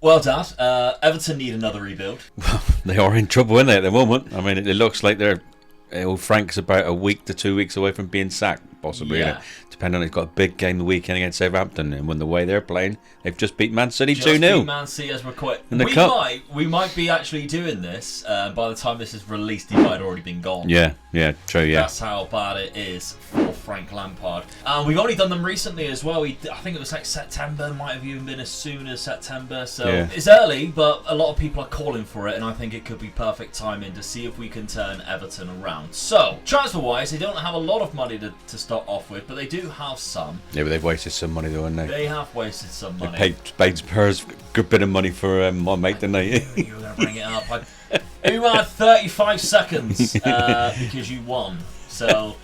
Well, Dad, Everton need another rebuild. Well, they are in trouble, aren't they, at the moment? I mean, it looks like old Frank's about a week to 2 weeks away from being sacked, possibly. Yeah. Depending on, he's got a big game the weekend against Southampton, and when the way they're playing, they've just beat Man City 2-0. Man City as we're quite. In the cup. We might be actually doing this. By the time this is released, he might have already been gone. Yeah, true, yeah. That's how bad it is for Frank Lampard. We've only done them recently as well. I think it was like September, might have even been as soon as September. So It's early, but a lot of people are calling for it, and I think it could be perfect timing to see if we can turn Everton around. So, transfer-wise, they don't have a lot of money to start off with, but they do have some. Yeah, but they've wasted some money though, haven't they? They have wasted some money. They paid Spurs a good bit of money for my mate, didn't they? You were going to bring it up. You had 35 seconds because you won. So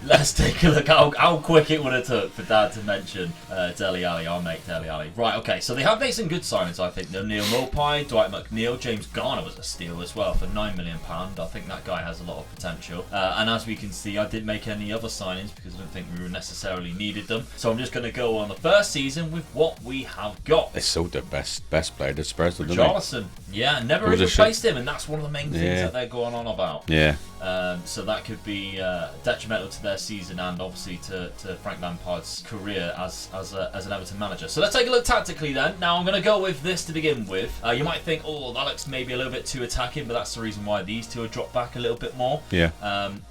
let's take a look how quick it would have took for Dad to mention Dele Alli, our mate Dele Alli. Right, okay, so they have made some good signings, I think. Neil Maupay, Dwight McNeil, James Garner was a steal as well for £9 million. I think that guy has a lot of potential. And as we can see, I didn't make any other signings because I don't think we necessarily needed them. So I'm just going to go on the first season with what we have got. They sold their best player to Spurs, didn't they? Richarlison. Yeah, never replaced him, and that's one of the main things that they're going on about. Yeah. So that could be detrimental to their season and obviously to Frank Lampard's career as an Everton manager. So let's take a look tactically then. Now I'm going to go with this to begin with. You might think, oh, that looks maybe a little bit too attacking, but that's the reason why these two are dropped back a little bit more. Yeah.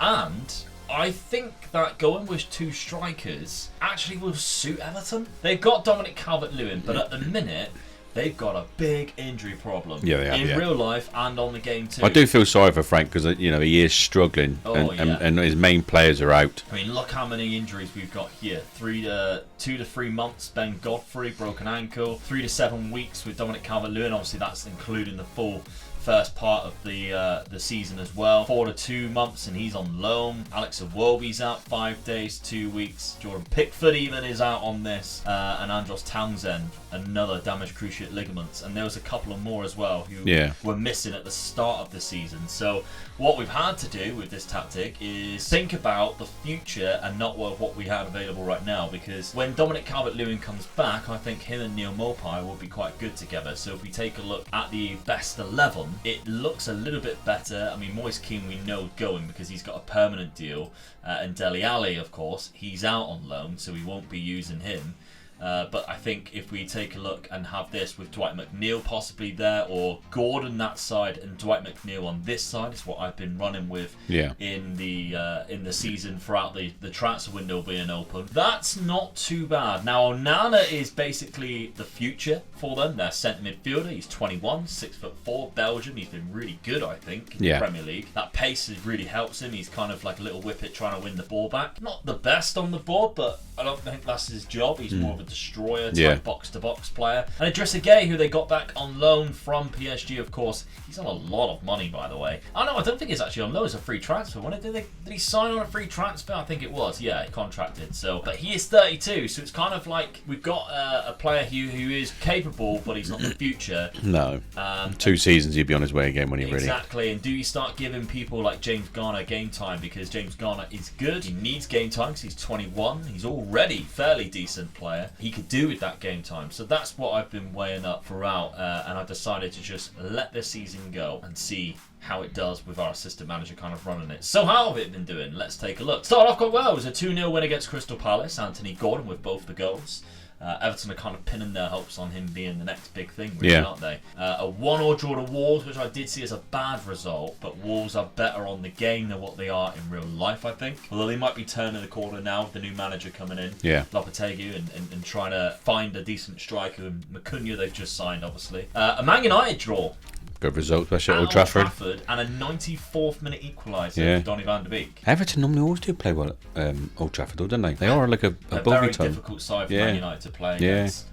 And I think that going with two strikers actually will suit Everton. They've got Dominic Calvert-Lewin, but at the minute they've got a big injury problem. Yeah, they have, in real life and on the game too. I do feel sorry for Frank because he is struggling, and his main players are out. I mean, look how many injuries we've got here: 2 to 3 months. Ben Godfrey, broken ankle. 3 to 7 weeks with Dominic Calvert-Lewin. Obviously, that's including the full first part of the season as well. 4 to 2 months and he's on loan. Alex Iwobi's out 5 days, 2 weeks. Jordan Pickford even is out on this, and Andros Townsend, another damaged cruciate ligaments, and there was a couple of more as well who were missing at the start of the season. So what we've had to do with this tactic is think about the future and not what we have available right now, because when Dominic Calvert-Lewin comes back, I think him and Neil Maupay will be quite good together. So if we take a look at the best 11, it looks a little bit better. I mean, Moise Kean we know going because he's got a permanent deal, and Dele Alli, of course, he's out on loan, so we won't be using him. But I think if we take a look and have this with Dwight McNeil possibly there, or Gordon that side and Dwight McNeil on this side, is what I've been running with in the season throughout the transfer window being open. That's not too bad. Now Onana is basically the future for them. Their centre midfielder. He's 21, 6'4", Belgian. He's been really good, I think, in the Premier League. That pace really helps him. He's kind of like a little whippet trying to win the ball back. Not the best on the board, but I don't think that's his job. He's more of a destroyer type box-to-box player. And Idrissa Gueye, who they got back on loan from PSG, of course. He's on a lot of money, by the way. Oh no, I don't think he's actually on loan. It's a free transfer. Did he sign on a free transfer? I think it was. Yeah, contracted. So, but he is 32, so it's kind of like we've got a player who is capable, but he's not the future. No. 2 seasons, he'd be on his way again when he really. Exactly. And do you start giving people like James Garner game time, because James Garner is good. He needs game time because he's 21. He's already fairly decent player. He could do with that game time. So that's what I've been weighing up throughout, and I've decided to just let this season go and see how it does with our assistant manager kind of running it. So how have it been doing? Let's take a look. Started off quite well. It was a 2-0 win against Crystal Palace. Anthony Gordon with both the goals. Everton are kind of pinning their hopes on him being the next big thing, really, aren't they? A 1-1 draw to Wolves, which I did see as a bad result, but Wolves are better on the game than what they are in real life, I think. Although they might be turning the corner now with the new manager coming in, Lopetegui, and trying to find a decent striker. And Macunia they've just signed, obviously. A Man United draw. Good result, especially at Old Trafford. And a 94th minute equaliser for Donny van de Beek. Everton normally always do play well at Old Trafford, though, don't they? They are like a bogey very time. Difficult side for Man United to play against.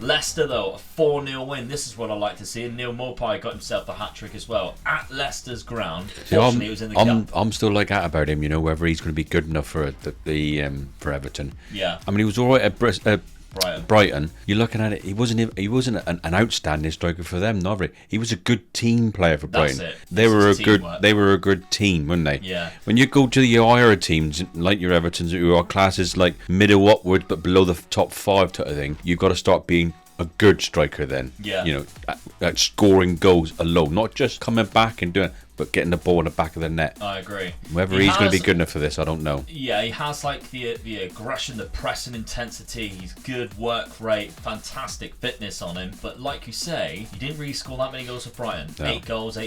Leicester, though, a 4-0 win. This is what I like to see. And Neil Maupay got himself the hat-trick as well at Leicester's ground. Fortunately, it was in the cup. I'm still like that about him, whether he's going to be good enough for for Everton. Yeah. I mean, he was all right at Brighton. You're looking at it. He wasn't an outstanding striker for them, neither. He was a good team player for Brighton. That's it. They were a good team, weren't they? Yeah. When you go to the higher teams like your Evertons, who are classes like middle upwards but below the top 5 type of thing, you've got to start being a good striker then. Yeah. You know, at scoring goals alone, not just coming back and doing, but getting the ball in the back of the net. I agree. Whether he's going to be good enough for this, I don't know. Yeah, he has like the aggression, the pressing intensity. He's good work rate, fantastic fitness on him. But like you say, he didn't really score that many goals for Brighton. No. 8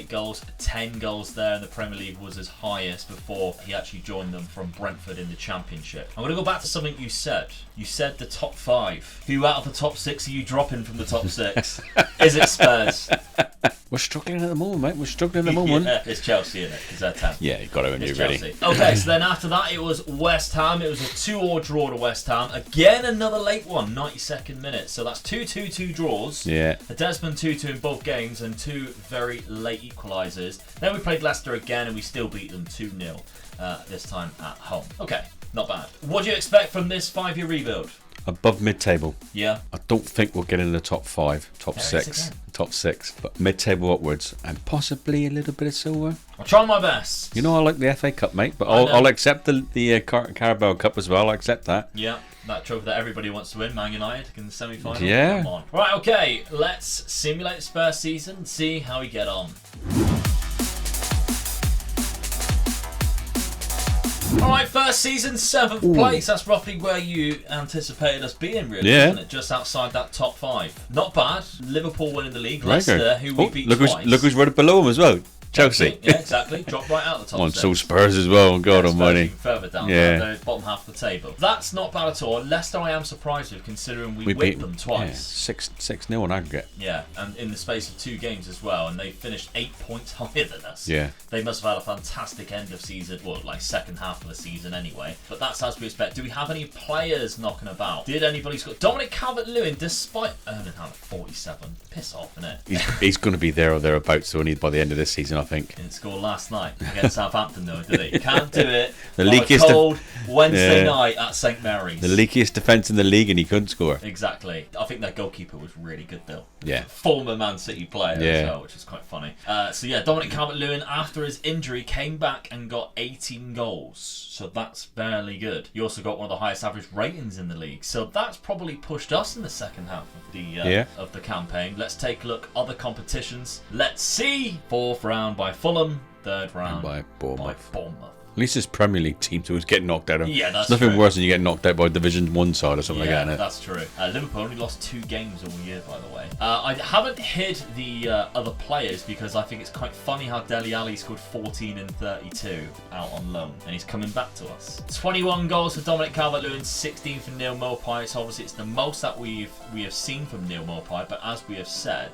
goals, 10 goals there in the Premier League was his highest before he actually joined them from Brentford in the Championship. I'm going to go back to something you said. You said the top 5. Who out of the top 6 are you dropping from the top 6? Is it Spurs? We're struggling at the moment, mate. We're struggling at the moment. Yeah, it's Chelsea, isn't it? Because they're 10. Yeah, you've got to It's do really. Chelsea. Okay, so then after that, it was West Ham. It was a 2-2 draw to West Ham. Again, another late one, 92nd minute. So that's 2-2 draws. Yeah. A Desmond 2-2 in both games and 2 very late equalisers. Then we played Leicester again and we still beat them 2-0, this time at home. Okay, not bad. What do you expect from this 5-year rebuild? Above mid-table. Yeah. I don't think we'll get in the top 5, top There it is 6, again. top 6, but mid-table upwards, and possibly a little bit of silver. I'll try my best. You know, I like the FA Cup, mate, but I know. I'll accept the Carabao Cup as well. I accept that. Yeah, that trophy that everybody wants to win, Man United in the semi-final. Yeah. Come on. Right, okay, let's simulate the Spurs season and see how we get on. Alright, first season, 7th place. That's roughly where you anticipated us being, really, Yeah. isn't it? Just outside that top 5. Not bad. Liverpool winning the league. Very Leicester, good. who we Oh, beat look twice. look who's right below him as well. Chelsea. Yeah, exactly. Dropped right out of the top On 6. so Spurs as well. God Spurs almighty. even further down, Yeah. the bottom half of the table. That's not bad at all. Leicester, I am surprised with, considering we beat whipped them twice. Yeah, 6-0 on aggregate. Yeah, and in the space of 2 games as well, and they finished 8 points higher than us. Yeah. They must have had a fantastic end of season, well, like second half of the season anyway. But that's as we expect. Do we have any players knocking about? Did anybody score? Dominic Calvert-Lewin, despite Erling Haaland 47, piss off, innit? He's going to be there or thereabouts, so by the end of this season, I think. Didn't score last night against Southampton, though, did he? Can't do it. The on a leakiest cold Wednesday Yeah. night at St Mary's. The leakiest defence in the league, and he couldn't score. Exactly. I think their goalkeeper was really good, though. Yeah. Former Man City player Yeah. as well, which is quite funny. So yeah, Dominic Calvert-Lewin, after his injury, came back and got 18 goals. So that's fairly good. He also got one of the highest average ratings in the league. So that's probably pushed us in the second half of the campaign. Let's take a look. Other competitions. Let's see. 4th round by Fulham. 3rd round by Bournemouth. At least it's Premier League teams who get knocked out of. Yeah, that's It's nothing true. worse than you get knocked out by Division 1 side or something Yeah, like that. that's true. Liverpool only lost 2 games all year, by the way. I haven't hid the other players because I think it's quite funny how Dele Alli scored 14 and 32 out on loan, and he's coming back to us. 21 goals for Dominic Calvert-Lewin, 16 for Neil Maupay. So obviously it's the most that we have seen from Neil Maupay, but as we have said,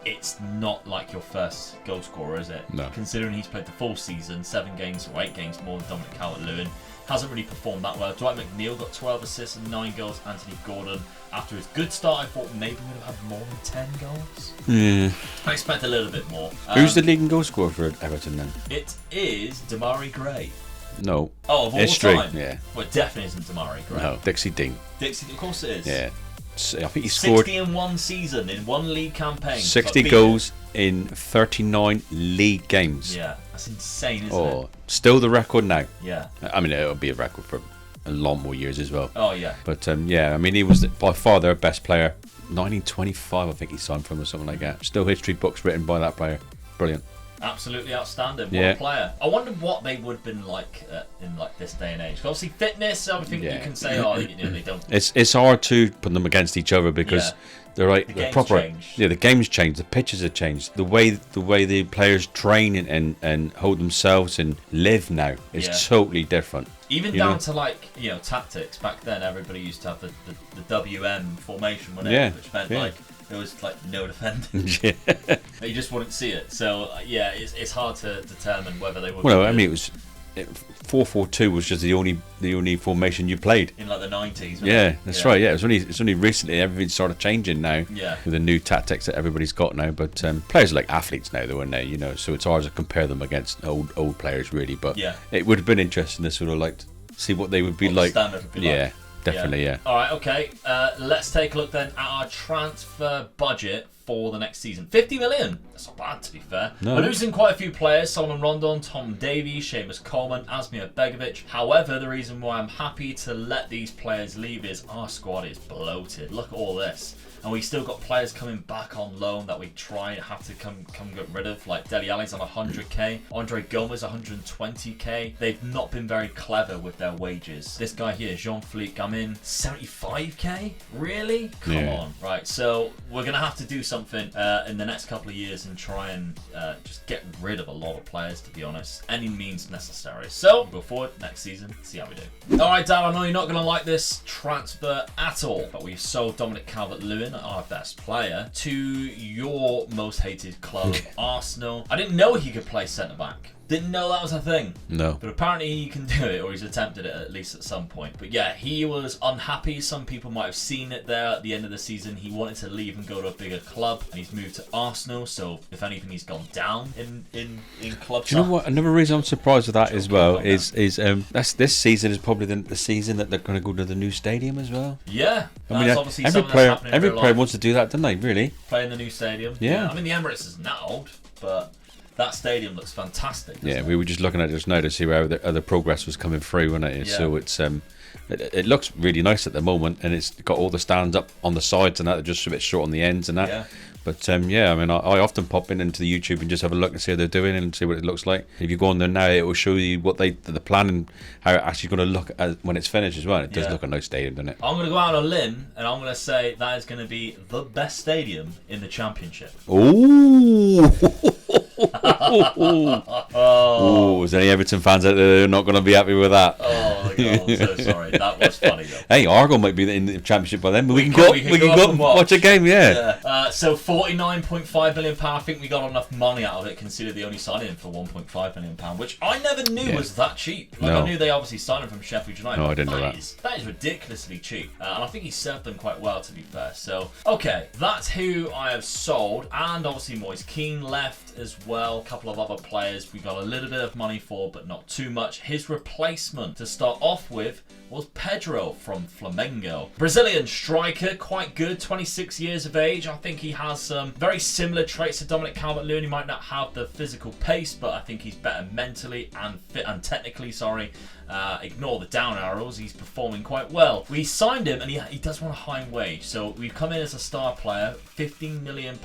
it's not like your first goal scorer, is it? No. Considering he's played the full season, 7 games or 8 games more than Dominic Calvert-Lewin. Hasn't really performed that well. Dwight McNeil got 12 assists and 9 goals. Anthony Gordon, after his good start, I thought maybe we would have had more than 10 goals. Yeah. I expect a little bit more. Who's the leading goal scorer for Everton then? It is Damari Gray. No. Oh, of all History, time? yeah. Well, it definitely isn't Damari Gray. No. Dixie Dean. Dixie, of course it is. Yeah. I think he scored 60 in one season, in one league campaign. 60 But goals in 39 league games. Yeah, that's insane, isn't Oh, it? still the record now. Yeah. I mean, it'll be a record for a lot more years as well. Oh, yeah. But yeah, I mean, he was by far their best player. 1925, I think he signed from or something like that. Still history books written by that player. Brilliant. Absolutely outstanding. What Yeah. a player. I wonder what they would have been like in like this day and age. 'Cause obviously fitness, everything you Yeah. can say, oh, you know, they don't. It's hard to put them against each other because Yeah. they're game's proper. changed. Yeah, the game's changed. The pitches have changed. The way the players train and hold themselves and live now is Yeah. totally different. Even you down know? to like, you know, tactics. Back then, everybody used to have the WM formation, wasn't Yeah, it? Which meant yeah. like there was like no defending. Yeah. You just wouldn't see it. So yeah, it's hard to determine whether they would. Well, be I good. mean, it was 4-4-2 was just the only formation you played. in like the 90s. wasn't Yeah, it? that's right. Yeah, it's only recently everything started changing now. Yeah. With the new tactics that everybody's got now, but players are like athletes now, though, aren't they? You know, so it's hard to compare them against old players, really. But Yeah. it would have been interesting to sort of like see what they would be What the like. standard would be yeah, like. definitely, yeah. All right, okay. Let's take a look then at our transfer budget for the next season. 50 million. That's not bad, to be fair. No. We're losing quite a few players. Solomon Rondon, Tom Davies, Seamus Coleman, Asmir Begovic. However, the reason why I'm happy to let these players leave is our squad is bloated. Look at all this. And we still got players coming back on loan that we have to come get rid of, like Dele Alli's on 100k, Andre Gomez 120k. They've not been very clever with their wages. This guy here, Jean-Philippe Gamin, 75k? Really? Come on. Right, so we're going to have to do something in the next couple of years and try and just get rid of a lot of players, to be honest. Any means necessary. So, go forward next season, see how we do. Alright, Dan, I know you're not going to like this transfer at all, but we've sold Dominic Calvert-Lewin, our best player, to your most hated club, Arsenal. I didn't know he could play centre-back. Didn't know that was a thing. No. But apparently he can do it, or he's attempted it at least at some point. But yeah, he was unhappy. Some people might have seen it there at the end of the season. He wanted to leave and go to a bigger club, and he's moved to Arsenal. So if anything, he's gone down in club. Do you know what? Another reason I'm surprised with that as well is this season is probably the season that they're going to go to the new stadium as well. Yeah. I mean, obviously every player wants to do that, don't they? Really? Play in the new stadium. Yeah. I mean, the Emirates is not old, but that stadium looks fantastic. Yeah, we were just looking at it just now to see where the progress was coming through, wasn't it? Yeah. So it's it looks really nice at the moment, and it's got all the stands up on the sides and that. They're just a bit short on the ends and that. Yeah. But yeah, I mean, I often pop into the YouTube and just have a look and see how they're doing and see what it looks like. If you go on there now, it will show you what the plan and how it's actually going to look when it's finished as well. It does look a nice stadium, doesn't it? I'm going to go out on a limb and I'm going to say that is going to be the best stadium in the Championship. Ooh. Oh, is there any Everton fans out there that are not going to be happy with that? Oh my God, I'm so sorry. That was funny though. Hey, Argo might be in the Championship by then, but we can go up and watch a game, yeah. So £49.5 million. I think we got enough money out of it, considering they only signed him for £1.5 million, which I never knew was that cheap. Like, I knew they obviously signed him from Sheffield United. No, I didn't know that. That is ridiculously cheap, and I think he served them quite well, to be fair. So, okay, that's who I have sold, and obviously Moise Keane left as well. A couple of other players we got a little bit of money for, but not too much. His replacement to start off with was Pedro from Flamengo. Brazilian striker, quite good, 26 years of age. I think he has some very similar traits to Dominic Calvert-Lewin. He might not have the physical pace, but I think he's better mentally and fit and technically, sorry. Ignore the down arrows, he's performing quite well. We signed him and he does want a high wage, so we've come in as a star player, £15 million.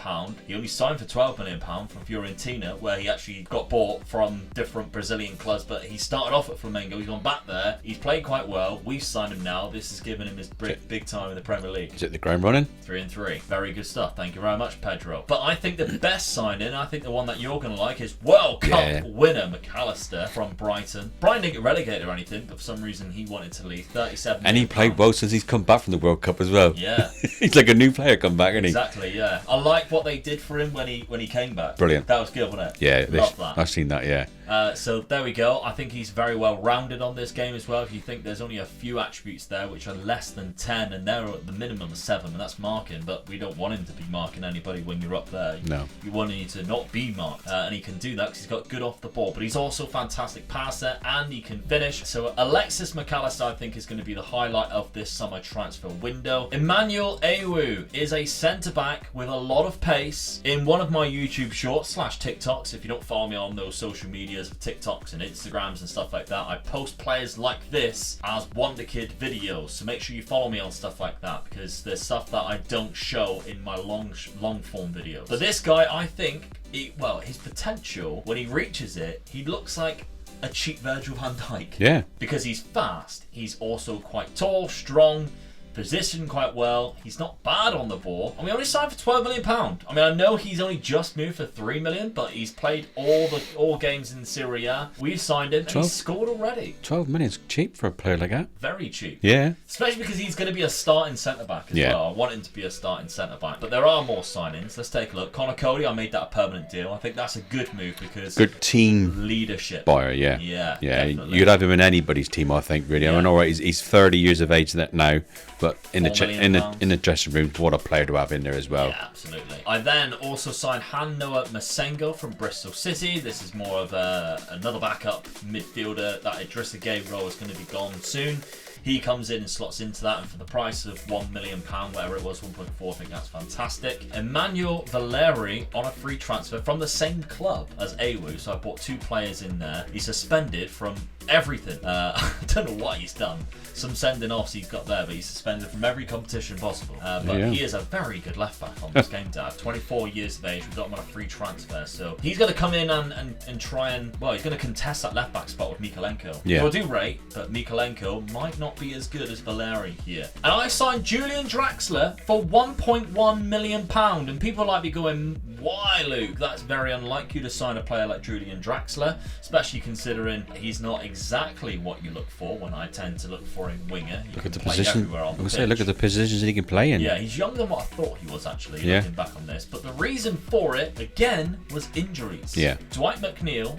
He only signed for £12 million from Fiorentina, where he actually got bought from different Brazilian clubs, but he started off at Flamengo, he's gone back there, he's played quite well. We've signed him now. This has given him his big time in the Premier League. Is it the ground running? 3-3. Very good stuff. Thank you very much, Pedro. But I think the best signing, I think the one that you're going to like, is World Cup winner McAllister from Brighton. Brighton didn't get relegated or anything, but for some reason he wanted to leave. 37 and he played well since he's come back from the World Cup as well. Yeah. He's like a new player come back, isn't he? Exactly, yeah. I like what they did for him when he came back. Brilliant. That was good, wasn't it? Yeah, love that. I've seen that, yeah. So there we go. I think he's very well rounded on this game as well. If you think there's only a few attributes there which are less than 10, and they're at the minimum of 7, and that's marking, but we don't want him to be marking anybody when you're up there. No. You want him to not be marked, and he can do that because he's got good off the ball, but he's also a fantastic passer and he can finish. So Alexis McAllister, I think, is going to be the highlight of this summer transfer window. Emmanuel Ewu is a centre-back with a lot of pace. In one of my YouTube shorts / TikToks, if you don't follow me on those social medias, TikToks and Instagrams and stuff like that, I post players like this as Wonder Kid videos, so make sure you follow me on stuff like that, because there's stuff that I don't show in my long form videos. But this guy, I think, his potential, when he reaches it, he looks like a cheap Virgil van Dijk. Yeah. Because he's fast, he's also quite tall, strong, positioned quite well. He's not bad on the ball. And we only signed for £12 million. I mean, I know he's only just moved for $3 million, but he's played all games in Serie A. We've signed him and he's scored already. 12 million is cheap for a player like that. Very cheap. Yeah. Especially because he's going to be a starting centre-back as well. I want him to be a starting centre-back. But there are more signings. Let's take a look. Connor Cody, I made that a permanent deal. I think that's a good move because... good team... leadership. Buyer, yeah. Yeah, definitely. You'd have him in anybody's team, I think, really. Yeah. I mean, all right, he's 30 years of age now, but in the dressing room, what a player to have in there as well. Yeah, absolutely. I then also signed Han Noah Masengo from Bristol City. This is more of another backup midfielder. That Idrissa Gueye role is going to be gone soon. He comes in and slots into that, and for the price of £1 million, whatever it was, 1.4, I think that's fantastic. Emmanuel Valeri on a free transfer from the same club as Awu, so I bought 2 players in there. He's suspended from everything. I don't know what he's done. Some sending offs he's got there, but he's suspended from every competition possible. But he is a very good left back on this game day. 24 years of age, we got him on a free transfer, so he's going to come in and try and, well, he's going to contest that left back spot with Mikalenko. Yeah. So I do rate, but Mikalenko might not be as good as Valeri here. And I signed Julian Draxler for £1.1 million, and people might be going, why, Luke? That's very unlike you to sign a player like Julian Draxler, especially considering he's not exactly what you look for when I tend to look for a winger. Look at the position. Look at the positions he can play in. Yeah, he's younger than what I thought he was, actually, looking back on this. But the reason for it, again, was injuries. Yeah. Dwight McNeil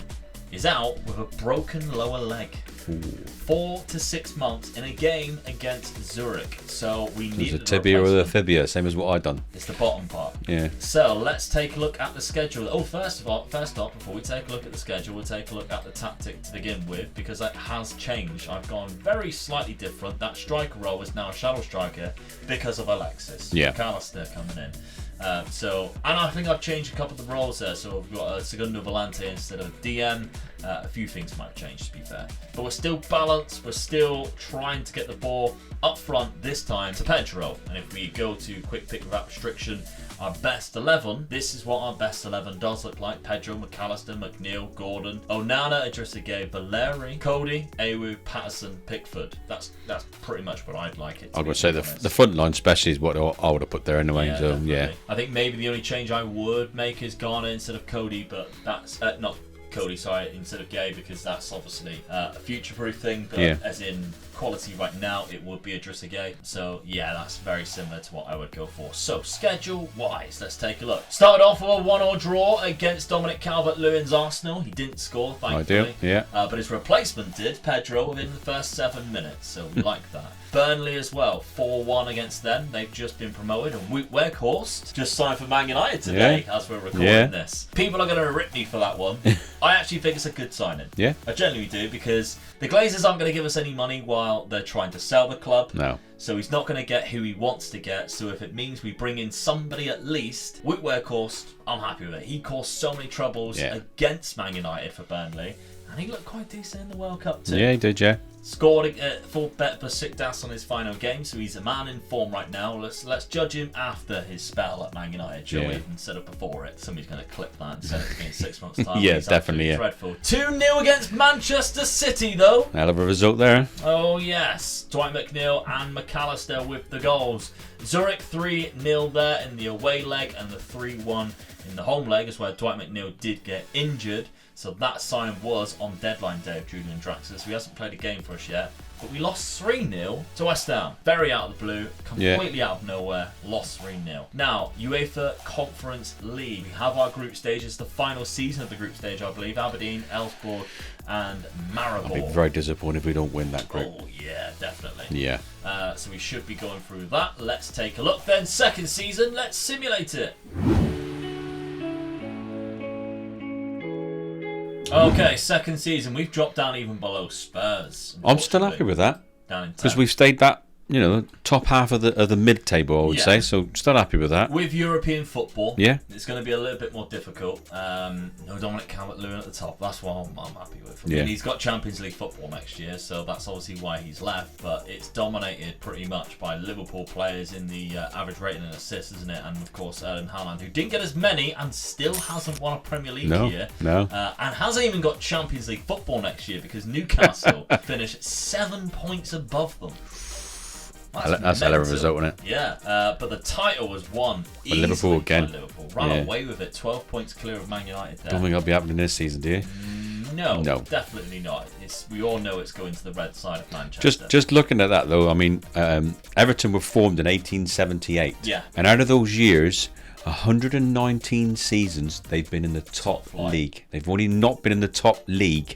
is out with a broken lower leg. 4 to 6 months in a game against Zurich. So we need a tibia or a fibia, same as what I've done. It's the bottom part. Yeah. So let's take a look at the schedule. Oh, first off, before we take a look at the schedule, we'll take a look at the tactic to begin with, because it has changed. I've gone very slightly different. That striker role is now a shadow striker because of Alexis. Yeah. McAllister coming in. And I think I've changed a couple of the roles there. So we've got a Segundo Volante instead of DM. A few things might have changed, to be fair. But we're still balanced. We're still trying to get the ball up front, this time to Pedro. And if we go to quick pick without restriction, our best 11, this is what our best 11 does look like. Pedro, McAllister, McNeil, Gordon, Onana, Idrissa Gueye, Valeri, Cody, Awu, Patterson, Pickford. That's pretty much what I'd like it to I be. would say the front line especially is what I would have put there anyway. Yeah, so definitely. yeah. I think maybe the only change I would make is Garner instead of Cody, but that's not Cody, sorry, instead of Gay, because that's obviously a future-proof thing, but as in quality right now, it would be Idrissa Gueye. So yeah, that's very similar to what I would go for. So schedule-wise, let's take a look. Started off with a 1-1 draw against Dominic Calvert-Lewin's Arsenal. He didn't score, thankfully. But his replacement did, Pedro, within the first 7 minutes, so we like that. Burnley as well, 4-1 against them. They've just been promoted. And Weghorst just signed for Man United today as we're recording this. People are going to rip me for that one. I actually think it's a good signing. Yeah. I genuinely do, because the Glazers aren't going to give us any money while they're trying to sell the club. No. So he's not going to get who he wants to get. So if it means we bring in somebody at least, Weghorst, I'm happy with it. He caused so many troubles against Man United for Burnley. And he looked quite decent in the World Cup too. Yeah, he did, yeah. Scored full bet Besiktas on his final game, so he's a man in form right now. Let's judge him after his spell at Man United, shall we? Instead of before it. Somebody's going to clip that and send it to me in 6 months' time. Yeah, definitely. Dreadful. 2-0 against Manchester City, though. Hell of a result there. Oh yes, Dwight McNeil and McAllister with the goals. Zurich 3-0 there in the away leg, and the 3-1 in the home leg is where Dwight McNeil did get injured. So that sign was on deadline day of Julian Draxler, so he hasn't played a game for us yet. But we lost 3-0 to West Ham. Very out of the blue, completely out of nowhere, lost 3-0. Now, UEFA Conference League. We have our group stage. It's the final season of the group stage, I believe. Aberdeen, Elfsborg and Maribor. I'll be very disappointed if we don't win that group. Oh, yeah, definitely. Yeah. So we should be going through that. Let's take a look then. Second season, let's simulate it. Okay, second season. We've dropped down even below Spurs. I'm still happy with that. Down in 10. Because we've stayed that, top half of the mid-table, I would say. So still happy with that. With European football, it's going to be a little bit more difficult. No Dominic Calvert-Lewin at the top. That's what I'm happy with. I mean, he's got Champions League football next year, so that's obviously why he's left. But it's dominated pretty much by Liverpool players in the average rating and assists, isn't it? And of course, Erling Haaland, who didn't get as many and still hasn't won a Premier League year. No. And hasn't even got Champions League football next year, because Newcastle finished 7 points above them. That's a hell of a result, isn't it? Yeah, but the title was won easily Liverpool again. by Liverpool. Ran away with it, 12 points clear of Man United there. Don't think that'll be happening this season, do you? No, definitely not. We all know it's going to the red side of Manchester. Just looking at that, though, I mean, Everton were formed in 1878. Yeah. And out of those years, 119 seasons they've been in the top league. They've only not been in the top league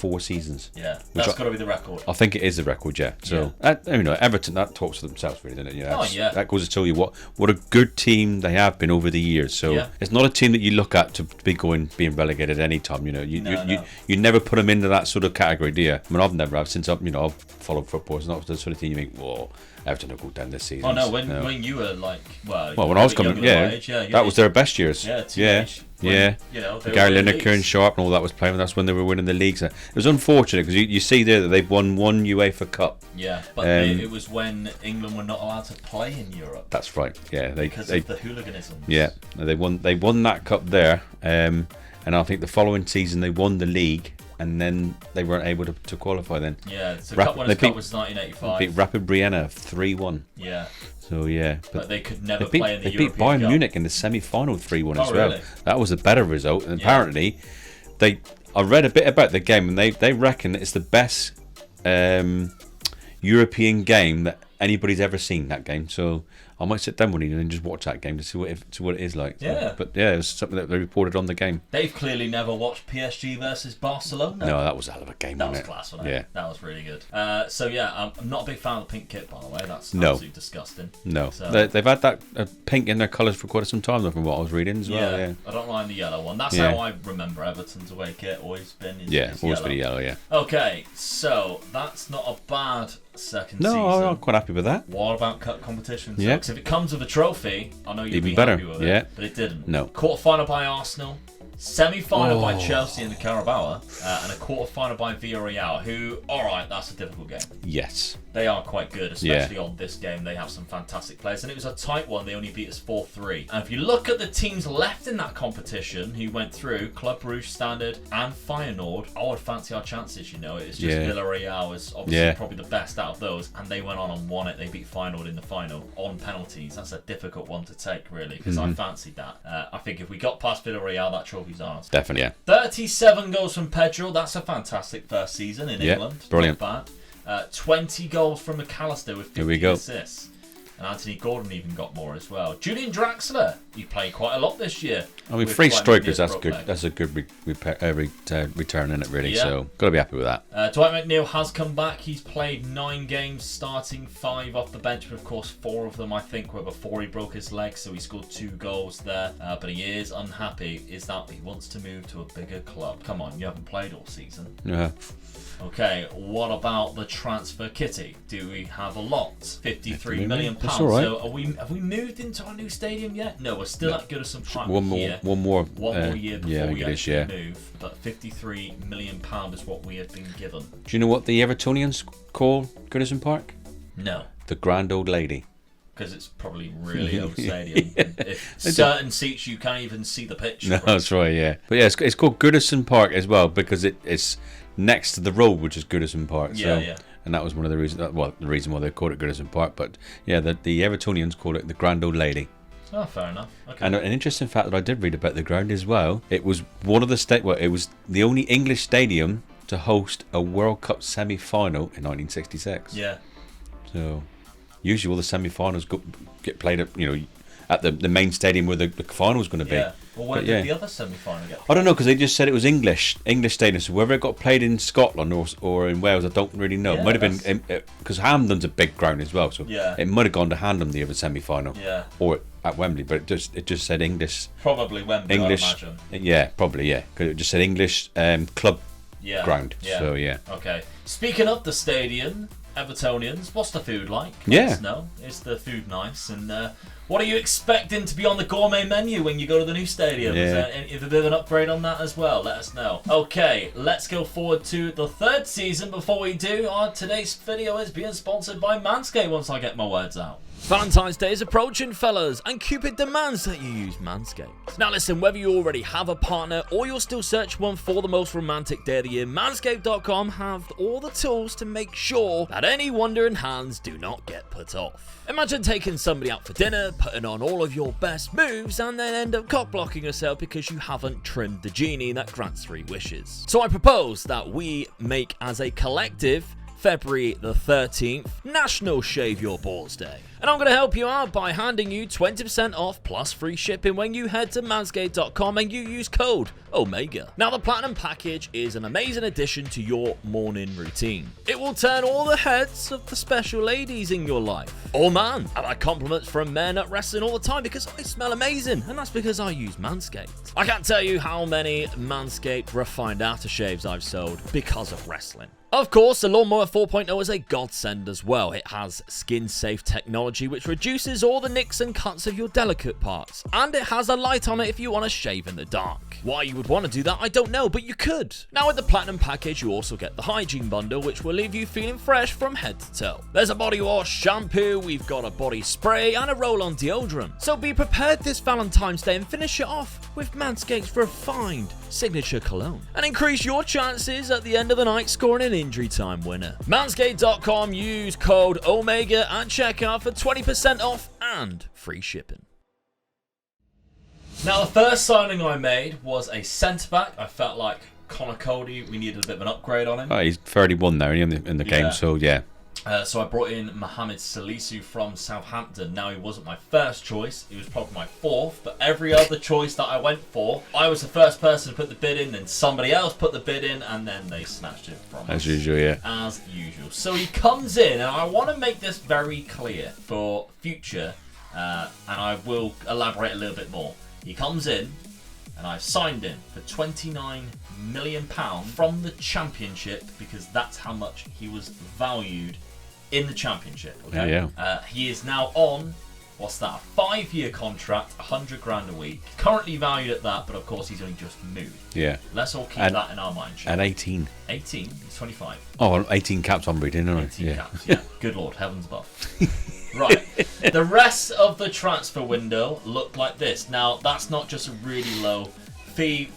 4 seasons. Yeah, that's got to be the record. I think it is the record, yeah. So, Everton, that talks for themselves, really, doesn't it? That goes to tell you what a good team they have been over the years. So, it's not a team that you look at to be being relegated any time. You never put them into that sort of category, do you? I mean, I've never, since I've followed football. It's not the sort of thing you think, whoa, Everton will go down this season. Oh no, when you were like, when I was coming, that was their best years. Yeah. Gary Lineker and Sharp and all that was playing. That's when they were winning the leagues. It was unfortunate because you see there that they've won 1 UEFA Cup. Yeah, but it was when England were not allowed to play in Europe. That's right. Yeah, because of the hooliganism. Yeah, they won that cup there, and I think the following season they won the league. And then they weren't able to qualify then. Yeah, so Cup Winners' Cup was 1985. They beat Rapid Vienna 3-1. Yeah. So, yeah. But they could never play in the European Cup. They beat Bayern Munich in the semi-final 3-1 as well. Really? That was a better result. And apparently, I read a bit about the game, and they reckon it's the best European game that anybody's ever seen, that game. So I might sit down one evening and just watch that game to see what it is like. Yeah. But yeah, it was something that they reported on the game. They've clearly never watched PSG versus Barcelona. No, that was a hell of a game. That was class, wasn't it? Yeah. That was really good. So yeah, I'm not a big fan of the pink kit, by the way. That's absolutely disgusting. No. So, they've had that pink in their colours for quite some time, though, from what I was reading as well. Yeah. I don't mind the yellow one. That's how I remember Everton's away kit. Always been always been yellow, yeah. Okay, so that's not a bad second season. No, I'm quite happy with that. What about cup competitions? Yeah. Because if it comes with a trophy, I know you'd be better. happy with it. But it didn't. No. Quarter-final by Arsenal, semi-final by Chelsea in the Carabao, and a quarter-final by Villarreal, who, alright, that's a difficult game. Yes. They are quite good, especially on this game. They have some fantastic players, and it was a tight one. They only beat us 4-3. And if you look at the teams left in that competition who went through, Club Brugge, Standard, and Feyenoord, I would fancy our chances, It's just Villarreal was obviously probably the best out of those, and they went on and won it. They beat Feyenoord in the final on penalties. That's a difficult one to take, really, because I fancied that. I think if we got past Villarreal, that trophy's ours. Definitely, yeah. 37 goals from Pedro. That's a fantastic first season in England. Brilliant. Not bad. 20 goals from McAllister with 50 assists. And Anthony Gordon even got more as well. Julian Draxler, he played quite a lot this year. I mean, 3 strikers, that's good. That's a good return in it, really. Yeah. So, got to be happy with that. Dwight McNeil has come back. He's played 9 games, starting 5 off the bench. But of course, 4 of them, I think, were before he broke his leg. So he scored 2 goals there. But he is unhappy. Is that he wants to move to a bigger club? Come on, you haven't played all season. Yeah. Okay, what about the transfer kitty? Do we have a lot? £53 million. That's all right. So have we moved into our new stadium yet? No, we're still at Goodison Park. One more year before we actually move. But £53 million is what we have been given. Do you know what the Evertonians call Goodison Park? No. The Grand Old Lady. Because it's probably really old stadium. If certain seats you can't even see the pitch. No, that's right, yeah. But yeah, it's called Goodison Park as well because it's next to the road, which is Goodison Park. Yeah. And that was one of the reasons. The reason why they called it Goodison Park. But yeah, the Evertonians call it the Grand Old Lady. Oh, fair enough. Okay. And an interesting fact that I did read about the ground as well. It was one of the it was the only English stadium to host a World Cup semi-final in 1966. Yeah. So usually all the semi-finals get played at the main stadium where the final's going to be. Yeah. Well, where did the other semi-final get played? I don't know because they just said it was English stadium. So whether it got played in Scotland or in Wales, I don't really know. It might have been because Hampden's a big ground as well, so it might have gone to Hampden the other semi-final. Yeah. Or at Wembley, but it just said English. Probably Wembley, English, I imagine. Yeah, probably, yeah. Because it just said English club ground. Yeah. So yeah. Okay. Speaking of the stadium, Evertonians, what's the food like? Yeah. Let us know. Is the food nice? And what are you expecting to be on the gourmet menu when you go to the new stadium? Yeah. Is there a bit of an upgrade on that as well? Let us know. Okay, let's go forward to the 3rd season. Before we do, today's video is being sponsored by Manscaped once I get my words out. Valentine's Day is approaching, fellas, and Cupid demands that you use Manscaped. Now listen, whether you already have a partner or you'll still search one for the most romantic day of the year, Manscaped.com have all the tools to make sure that any wandering hands do not get put off. Imagine taking somebody out for dinner, putting on all of your best moves, and then end up cock-blocking yourself because you haven't trimmed the genie that grants 3 wishes. So I propose that we make, as a collective, February the 13th, National Shave Your Balls Day. And I'm going to help you out by handing you 20% off plus free shipping when you head to manscaped.com and you use code OMEGA. Now, the Platinum Package is an amazing addition to your morning routine. It will turn all the heads of the special ladies in your life. Oh man, I've had compliments from men at wrestling all the time because I smell amazing, and that's because I use Manscaped. I can't tell you how many Manscaped refined aftershaves I've sold because of wrestling. Of course, the Lawnmower 4.0 is a godsend as well. It has skin-safe technology which reduces all the nicks and cuts of your delicate parts, and it has a light on it if you want to shave in the dark. Why you would want to do that, I don't know, but you could. Now with the Platinum Package, you also get the Hygiene Bundle, which will leave you feeling fresh from head to toe. There's a body wash, shampoo, we've got a body spray, and a roll-on deodorant. So be prepared this Valentine's Day and finish it off with Manscaped's refined signature cologne, and increase your chances at the end of the night scoring an injury time winner. Manscaped.com, use code OMEGA at checkout for 20% off and free shipping. Now, the first signing I made was a centre-back. I felt like Connor Cody, we needed a bit of an upgrade on him. Oh, he's 31 now in the game, so yeah. So I brought in Mohamed Salisu from Southampton. Now, he wasn't my first choice. He was probably my fourth. But every other choice that I went for, I was the first person to put the bid in, then somebody else put the bid in, and then they snatched it from us. As usual, yeah. As usual. So he comes in, and I want to make this very clear for future, and I will elaborate a little bit more. He comes in, and I've signed him for £29 million from the Championship, because that's how much he was valued in the Championship. Okay? Yeah. He is now on, what's that, a 5-year contract, 100 grand a week. Currently valued at that, but of course he's only just moved. Yeah. Let's all keep that in our mind. At 18. 18? He's 25. Oh, 18 caps on reading, isn't it? 18 caps, yeah. Good Lord, heavens above. Right. The rest of the transfer window looked like this. Now, that's not just a really low fee.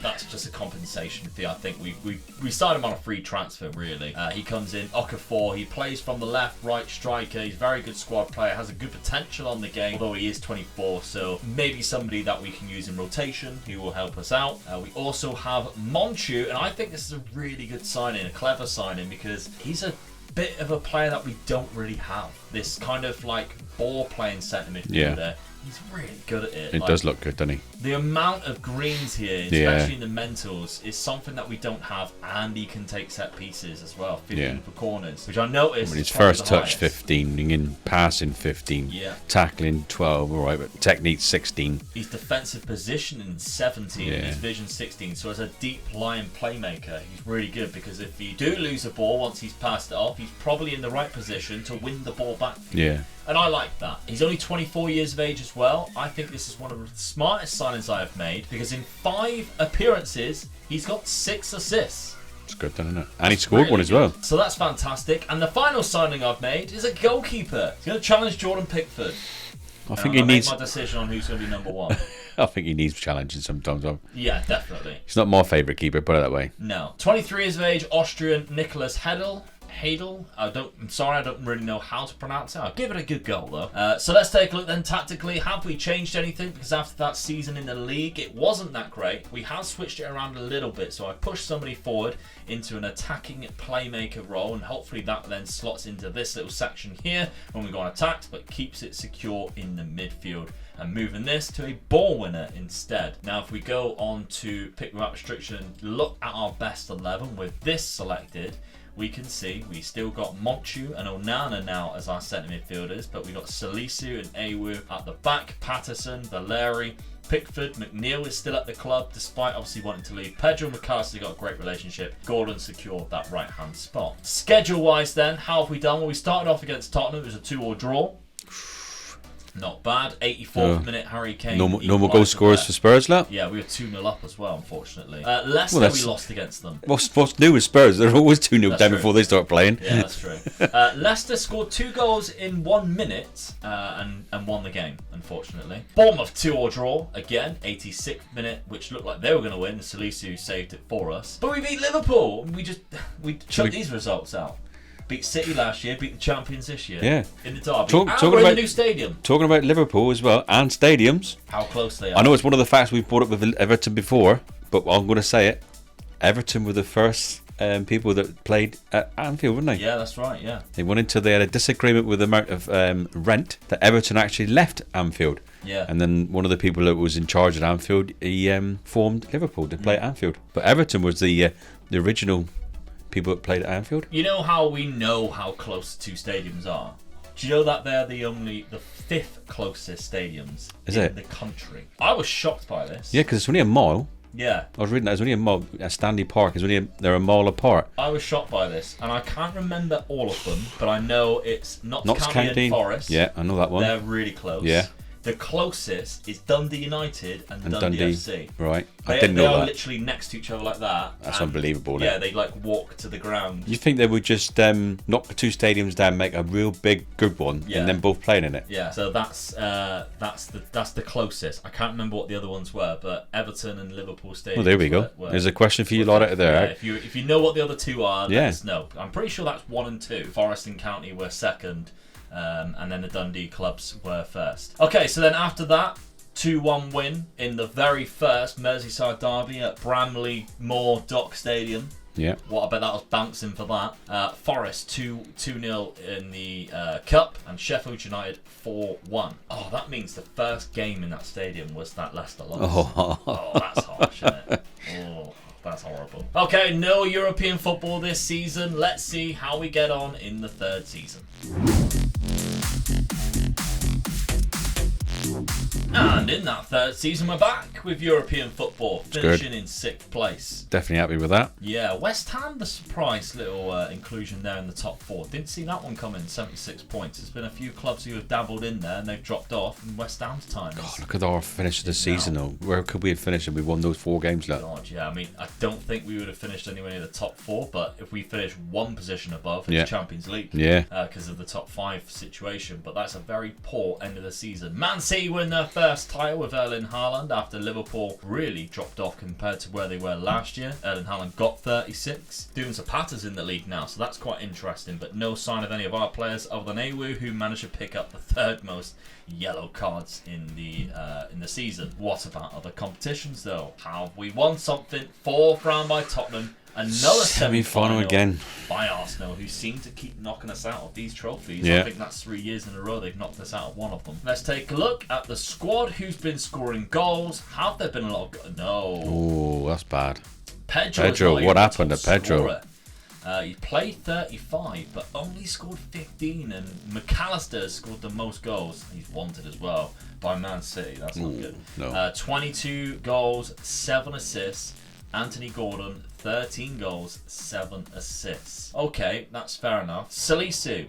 That's just a compensation fee. I think we signed him on a free transfer, really. He comes in, Okafor. He plays from the left, right striker. He's a very good squad player. Has a good potential on the game, although he is 24. So maybe somebody that we can use in rotation who will help us out. We also have Monchu, and I think this is a really good signing, a clever signing, because he's a bit of a player that we don't really have. This kind of like ball playing centre midfielder. Yeah. He's really good at it. It does look good, doesn't he? The amount of greens here, especially in the mentals, is something that we don't have, and he can take set pieces as well, 15 for corners, which I noticed. His first touch, 15, in passing, 15, tackling, 12, all right, but technique, 16. His defensive positioning, 17, his vision, 16. So as a deep lying playmaker, he's really good, because if you do lose a ball once he's passed it off, he's probably in the right position to win the ball back for you. And I like that. He's only 24 years of age as well. I think this is one of the smartest signings I have made, because in 5 appearances, he's got 6 assists. It's good, isn't it? And he scored one as well. So that's fantastic. And the final signing I've made is a goalkeeper. He's going to challenge Jordan Pickford. I think he needs... make my decision on who's going to be number 1. I think he needs challenging sometimes. Yeah, definitely. He's not my favourite keeper, put it that way. No. 23 years of age, Austrian Nicholas Hedel. I'm sorry, I don't really know how to pronounce it. I'll give it a good go, though. So let's take a look then tactically. Have we changed anything? Because after that season in the league, it wasn't that great. We have switched it around a little bit. So I pushed somebody forward into an attacking playmaker role, and hopefully that then slots into this little section here when we go on attacks, but keeps it secure in the midfield. And moving this to a ball winner instead. Now, if we go on to pick without restriction, look at our best 11 with this selected, we can see we still got Monchu and Onana now as our centre midfielders, but we got Salisu and Awu at the back, Patterson, Valeri, Pickford, McNeil is still at the club despite obviously wanting to leave. Pedro and McCarthy got a great relationship. Gordon secured that right hand spot. Schedule wise then, how have we done? Well, we started off against Tottenham. It was a 2-2 draw. Not bad. 84th minute, Harry Kane. Normal goal scorers for Spurs, lad? Yeah, we were 2-0 up as well, unfortunately. Leicester, we lost against them. What's new with Spurs? They're always 2-0 down before they start playing. Yeah, that's true. Leicester scored 2 goals in 1 minute and won the game, unfortunately. Bournemouth 2-2 draw, again, 86th minute, which looked like they were going to win. Salisu saved it for us. But we beat Liverpool. We chucked these results out. Beat City last year, beat the champions this year. Yeah. In the derby. Talking we're about in the new stadium. Talking about Liverpool as well, and stadiums. How close they are. I know it's one of the facts we've brought up with Everton before, but I'm going to say it. Everton were the first people that played at Anfield, weren't they? Yeah, that's right, yeah. They went until they had a disagreement with the amount of rent that Everton actually left Anfield. Yeah. And then one of the people that was in charge at Anfield, he formed Liverpool to play at Anfield. But Everton was the original people that played at Anfield. You know how we know how close the two stadiums are? Do you know that they're the fifth closest stadiums in the country? I was shocked by this. Yeah, because it's only a mile. Yeah. I was reading that it's only a mile. Stanley Park is they're a mile apart. I was shocked by this, and I can't remember all of them, but I know it's Notts County and Forest. Yeah, I know that one. They're really close. Yeah. The closest is Dundee United and Dundee FC. Right. I didn't know that. They are literally next to each other like that. That's unbelievable. Yeah, they like walk to the ground. You think they would just knock the two stadiums down, make a real big good one, and then both playing in it? Yeah. So that's the closest. I can't remember what the other ones were, but Everton and Liverpool stadiums. Well, there we go. There's a question for you lot out there. Yeah, if you know what the other two are, let us know. I'm pretty sure that's 1 and 2. Forest and County were second. And then the Dundee clubs were first. Okay, so then after that, 2-1 win in the very first Merseyside derby at Bramley Moor Dock Stadium. Yeah. What I bet that was bouncing for that. Forest 2-0 in the Cup, and Sheffield United 4-1. Oh, that means the first game in that stadium was that Leicester loss. Oh, that's harsh, isn't it? Oh. That's horrible. Okay, no European football this season. Let's see how we get on in the third season. And in that third season, we're back with European football, finishing in 6th place. Definitely happy with that. Yeah, West Ham, the surprise little inclusion there in the top 4. Didn't see that one coming, 76 points. There's been a few clubs who have dabbled in there and they've dropped off, and West Ham's time. God, look at our finish of the season, though. Where could we have finished if we won those 4 games left? God, yeah, I mean, I don't think we would have finished anywhere near the top 4, but if we finish one position above, it's Champions League. Yeah. Because of the top 5 situation, but that's a very poor end of the season. Man City win their first title with Erling Haaland after Liverpool really dropped off compared to where they were last year. Erling Haaland got 36. Doing Zapatas in the league now, so that's quite interesting, but no sign of any of our players other than Awu, who managed to pick up the 3rd most yellow cards in the season. What about other competitions though? Have we won something? 4th round by Tottenham. Another semi-final again by Arsenal, who seem to keep knocking us out of these trophies. Yeah. I think that's 3 years in a row they've knocked us out of one of them. Let's take a look at the squad. Who's been scoring goals? Have there been a lot of No. Oh, that's bad. Pedro, what happened to Pedro? He played 35, but only scored 15, and McAllister scored the most goals. He's wanted as well by Man City. That's not good. No. 22 goals, 7 assists. Anthony Gordon, 13 goals, 7 assists. Okay, that's fair enough. Salisu,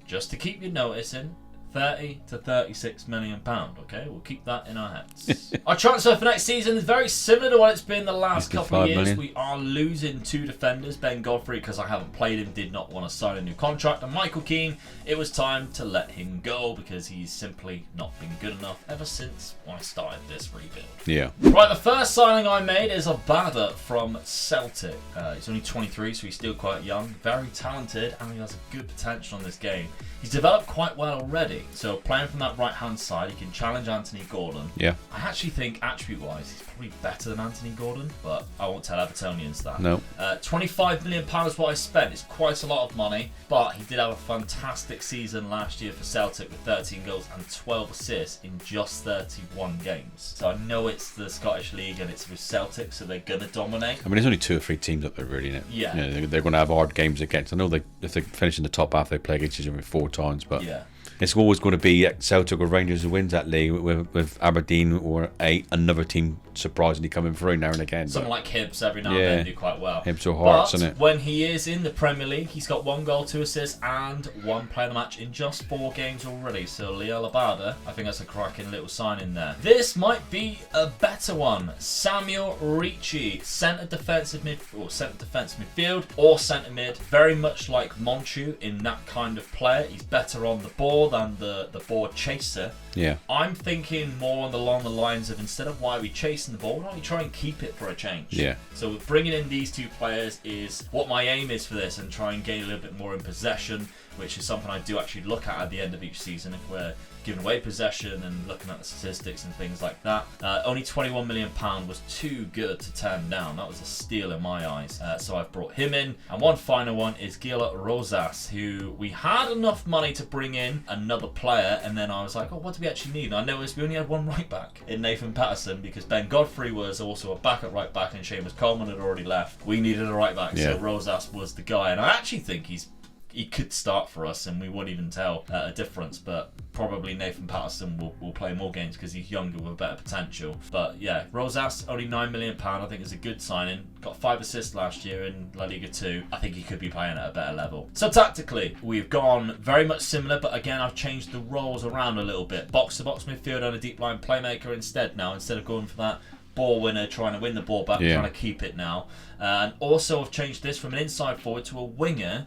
just to keep you noticing, 30 to 36 million pound. Okay, we'll keep that in our heads. Our transfer for next season is very similar to what it's been the last couple of years. Million. We are losing 2 defenders. Ben Godfrey, because I haven't played him, did not want to sign a new contract, and Michael Keane, it was time to let him go because he's simply not been good enough ever since I started this rebuild. Yeah. Right, the first signing I made is Abada from Celtic. He's only 23, so he's still quite young, very talented, and he has a good potential in this game. He's developed quite well already, so playing from that right-hand side, he can challenge Anthony Gordon. Yeah. I actually think, attribute-wise, he's probably better than Anthony Gordon, but I won't tell Evertonians that. No. £25 million is what I spent. It's quite a lot of money, but he did have a fantastic season last year for Celtic with 13 goals and 12 assists in just 31 games. So I know it's the Scottish League and it's with Celtic, so they're going to dominate. I mean, there's only 2 or 3 teams up there, really, isn't it? Yeah. You know, they're going to have hard games against. I know if they finish in the top half, they play against each other 4 times, but yeah. It's always going to be Celtic or Rangers who wins that league, with Aberdeen or another team surprisingly coming through now and again. Someone like Hibs every now and then do quite well. Hibs or Hearts, isn't it? When he is in the Premier League, he's got 1 goal, 2 assists, and 1 player of the match in just 4 games already. So Liel Abada, I think that's a cracking little sign in there. This might be a better one. Samuel Ricci, centre defensive midfield or centre mid. Very much like Monchu in that kind of player. He's better on the ball than the ball chaser. Yeah. I'm thinking more along the lines of, instead of why are we chasing the ball, why don't we try and keep it for a change? Yeah. So bringing in these 2 players is what my aim is for this, and try and gain a little bit more in possession, which is something I do actually look at the end of each season if we're giving away possession and looking at the statistics and things like that. Only £21 million was too good to turn down. That was a steal in my eyes. So I've brought him in. And one final one is Gila Rosas, who we had enough money to bring in another player, and then I was like, oh, what do we actually need? And I noticed we only had one right back in Nathan Patterson, because Ben Godfrey was also a backup right back and Seamus Coleman had already left. We needed a right back, so Rosas was the guy, and I actually think he could start for us and we wouldn't even tell a difference, but probably Nathan Patterson will play more games because he's younger with better potential. But yeah, Rosas, only £9 million, I think is a good signing. Got 5 assists last year in La Liga 2. I think he could be playing at a better level. So tactically, we've gone very much similar, but again, I've changed the roles around a little bit. Box-to-box midfield and a deep line playmaker instead now, instead of going for that ball winner, trying to win the ball back, trying to keep it now. And also I've changed this from an inside forward to a winger,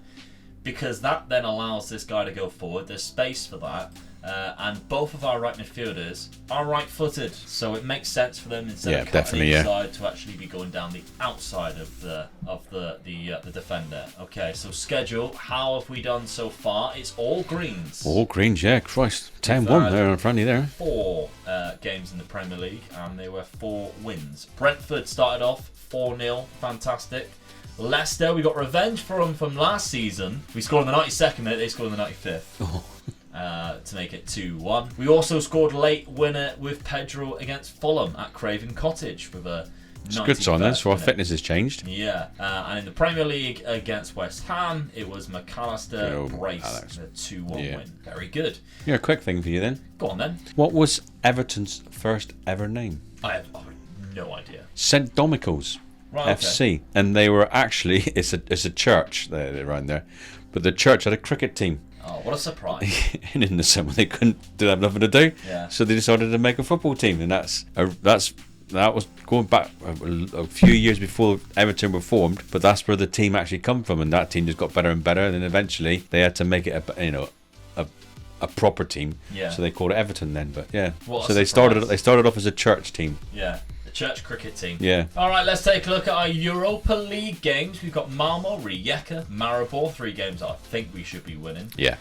because that then allows this guy to go forward. There's space for that. And both of our right midfielders are right-footed, so it makes sense for them, instead of cutting inside, to actually be going down the outside of the defender. Okay, so schedule. How have we done so far? It's all greens. All greens, yeah. Christ, 10-1 there in front of you there. 4 games in the Premier League, and they were 4 wins. Brentford started off 4-0, fantastic. Leicester, we got revenge for them from last season. We scored in the 92nd minute, they scored in the 95th. To make it 2-1. We also scored late winner with Pedro against Fulham at Craven Cottage with a It's a good sign then, so our fitness has changed. Yeah, and in the Premier League against West Ham, it was McAllister Brace, a 2-1 win. Very good. Yeah, a quick thing for you then. Go on then. What was Everton's first ever name? I have no idea. St Domicos. Right, FC, okay. And they were actually it's a church they're around there, but the church had a cricket team. Oh, what a surprise! And in the summer they didn't have nothing to do, so they decided to make a football team, and that was going back a few years before Everton were formed. But that's where the team actually come from, and that team just got better and better, and then eventually they had to make it a proper team. Yeah. So they called it Everton then, but yeah. So they started off as a church team. Yeah. Church cricket team. Yeah. Alright, let's take a look at our Europa League games. We've got Malmo, Rijeka, Maribor, 3 games that I think we should be winning. Yeah.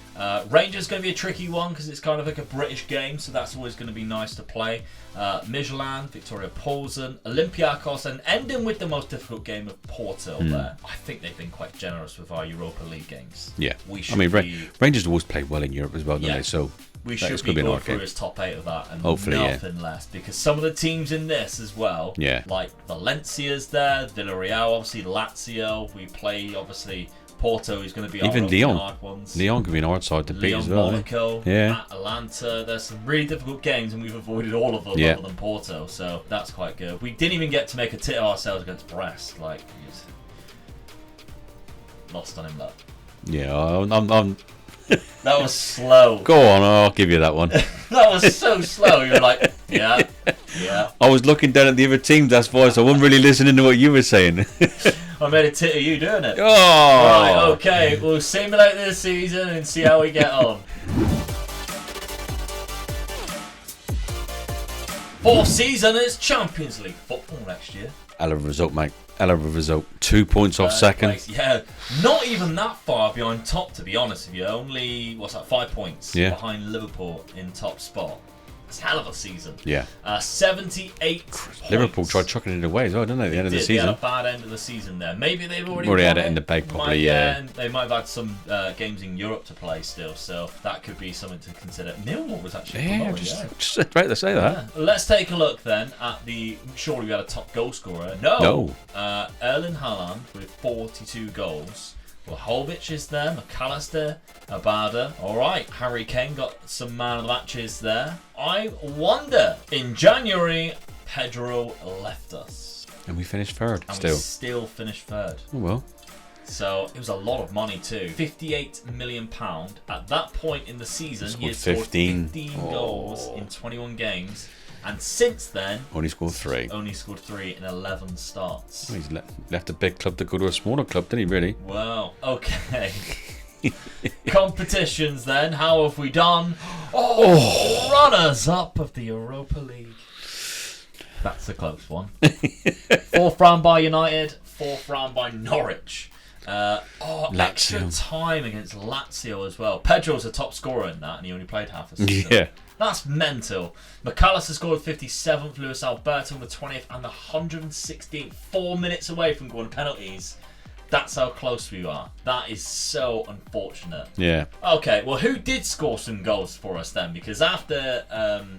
Rangers going to be a tricky one because it's kind of like a British game, so that's always going to be nice to play. Midtjylland, Victoria Polsen, Olympiacos, and ending with the most difficult game of Porto there. I think they've been quite generous with our Europa League games. Yeah. Rangers always play well in Europe as well, don't they? So we should be going through as top 8 of that, and hopefully, nothing less, because some of the teams in this as well, like Valencia's there, Villarreal, obviously Lazio, we play obviously Porto, who's going to be even our Lyon. hard ones. Lyon could be an hard side to beat as well. Monaco, Atalanta. There's some really difficult games, and we've avoided all of them other than Porto, so that's quite good. We didn't even get to make a tit of ourselves against Brest, like lost on him. Yeah, I'm that was slow. Go on, I'll give you that one. That was so slow. You were like, yeah. I was looking down at the other team, that's why, so I wasn't really listening to what you were saying. I made a tit of you doing it. Oh! Right, okay, we'll simulate this season and see how we get on. 4th season, it's Champions League football next year. Hell of a result, mate. Hell of a result. 2 points off second. Place. Yeah, not even that far behind top, to be honest with you. Only, 5 points behind Liverpool in top spot. It's a hell of a season. Yeah. 78 points. Liverpool tried chucking it away as well, didn't they, at the end of the season? They had a bad end of the season there. Maybe they've already had it in the bag, probably, And they might have had some games in Europe to play still, so that could be something to consider. Millwall was actually just right to say that. Yeah. Let's take a look then at surely we had a top goal scorer. No. Erling Haaland with 42 goals. Vlahovic is there, McAllister, Abada. Alright, Harry Kane got some man of the matches there. I wonder, in January, Pedro left us. And we finished third We still finished third. Oh well. So it was a lot of money too. £58 million. At that point in the season, he had scored 15 goals in 21 games. And since then, only scored 3. Only scored 3 in 11 starts. Well, he's left a big club to go to a smaller club, didn't he, really? Well, okay. Competitions then. How have we done? Runners-up of the Europa League. That's a close one. 4th round by United, 4th round by Norwich. Extra time against Lazio as well. Pedro's a top scorer in that, and he only played half a season. Yeah. That's mental. McAllister scored 57th, Luis Alberto on the 20th, and the 116th. 4 minutes away from going penalties. That's how close we are. That is so unfortunate. Yeah. Okay, well, who did score some goals for us then? Because after,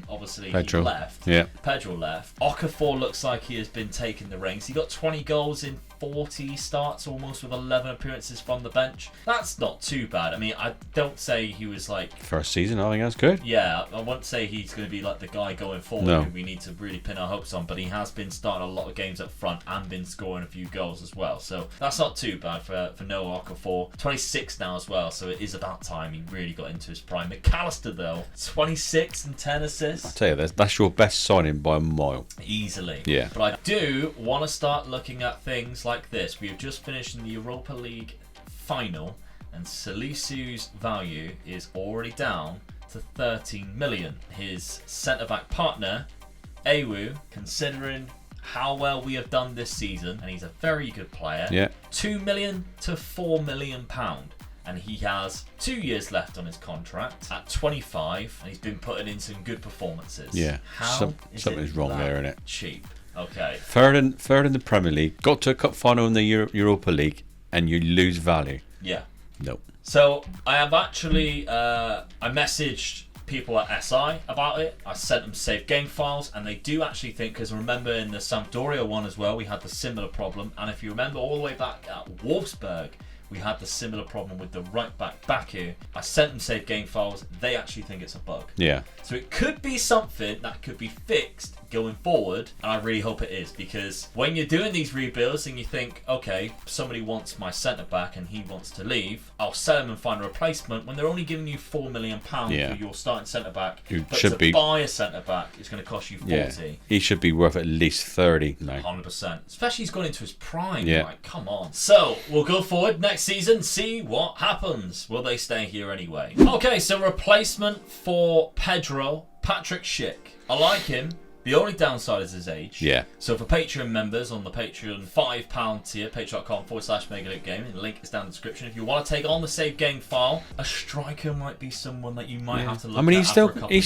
obviously, Pedro. he left, Pedro left, Okafor looks like he has been taking the reins. He got 20 goals in 40 starts, almost, with 11 appearances from the bench. That's not too bad. I mean, I don't say he was like... First season, I think that's good. Yeah, I won't say he's going to be like the guy going forward who we need to really pin our hopes on, but he has been starting a lot of games up front and been scoring a few goals as well. So that's not too bad for Noah Okafor. 26 now as well, so it is about time he really got into his prime. McAllister, though, 26 and 10 assists. I'll tell you, that's your best signing by a mile. Easily. Yeah. But I do want to start looking at things like this. We have just finished in the Europa League final, and Salisu's value is already down to 13 million. His centre-back partner, Ewu, considering how well we have done this season, and he's a very good player, 2 million to 4 million pound. And he has 2 years left on his contract at 25, and he's been putting in some good performances. Yeah, something's wrong there, isn't it? Cheap. Okay. Third in the Premier League, got to a cup final in the Europa League, and you lose value. Yeah. Nope. So I have actually I messaged people at SI about it. I sent them save game files, and they do actually think, because remember in the Sampdoria one as well, we had the similar problem, and if you remember all the way back at Wolfsburg, we had the similar problem with the right back Baku. I sent them save game files. They actually think it's a bug. Yeah. So it could be something that could be fixed going forward, and I really hope it is, because when you're doing these rebuilds and you think, okay, somebody wants my centre back and he wants to leave, I'll sell him and find a replacement, when they're only giving you £4 million for your starting centre back. Buy a centre back, it's going to cost you 40. Yeah. He should be worth at least 30 now. 100%. Especially he's gone into his prime. Yeah. Like, come on. So we'll go forward next season, see what happens. Will they stay here anyway? Okay, so replacement for Pedro, Patrick Schick. I like him. The only downside is his age. Yeah. So for Patreon members on the Patreon £5 tier, patreon.com/MegaLoopGaming, the link is down in the description. If you want to take on the save game file, a striker might be someone that you might have to look at. I mean, he's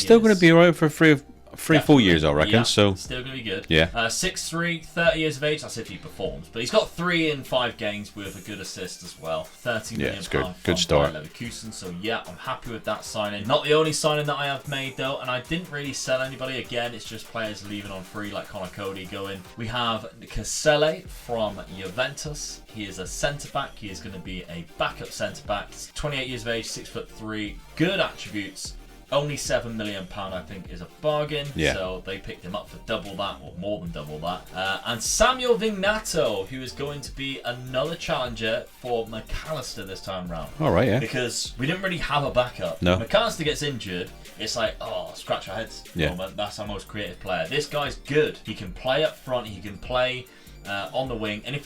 still going to be around for 3-4 years, I reckon. Yeah, so still going to be good. Yeah. 6'3", 30 years of age. That's if he performs. But he's got 3 in 5 games with a good assist as well. £30 million it's good. from Good start. Leverkusen. So yeah, I'm happy with that signing. Not the only signing that I have made though, and I didn't really sell anybody. Again, it's just players leaving on free, like Connor Cody going. We have Caselle from Juventus. He is a centre back. He is going to be a backup centre back. He's 28 years of age, 6'3", good attributes. Only £7 million, I think, is a bargain. Yeah. So they picked him up for double that, or more than double that. And Samuel Vignato, who is going to be another challenger for McAllister this time round. All right, yeah. Because we didn't really have a backup. No. McAllister gets injured, it's like, oh, scratch our heads. Yeah. Moment. That's our most creative player. This guy's good. He can play up front. He can play on the wing. And if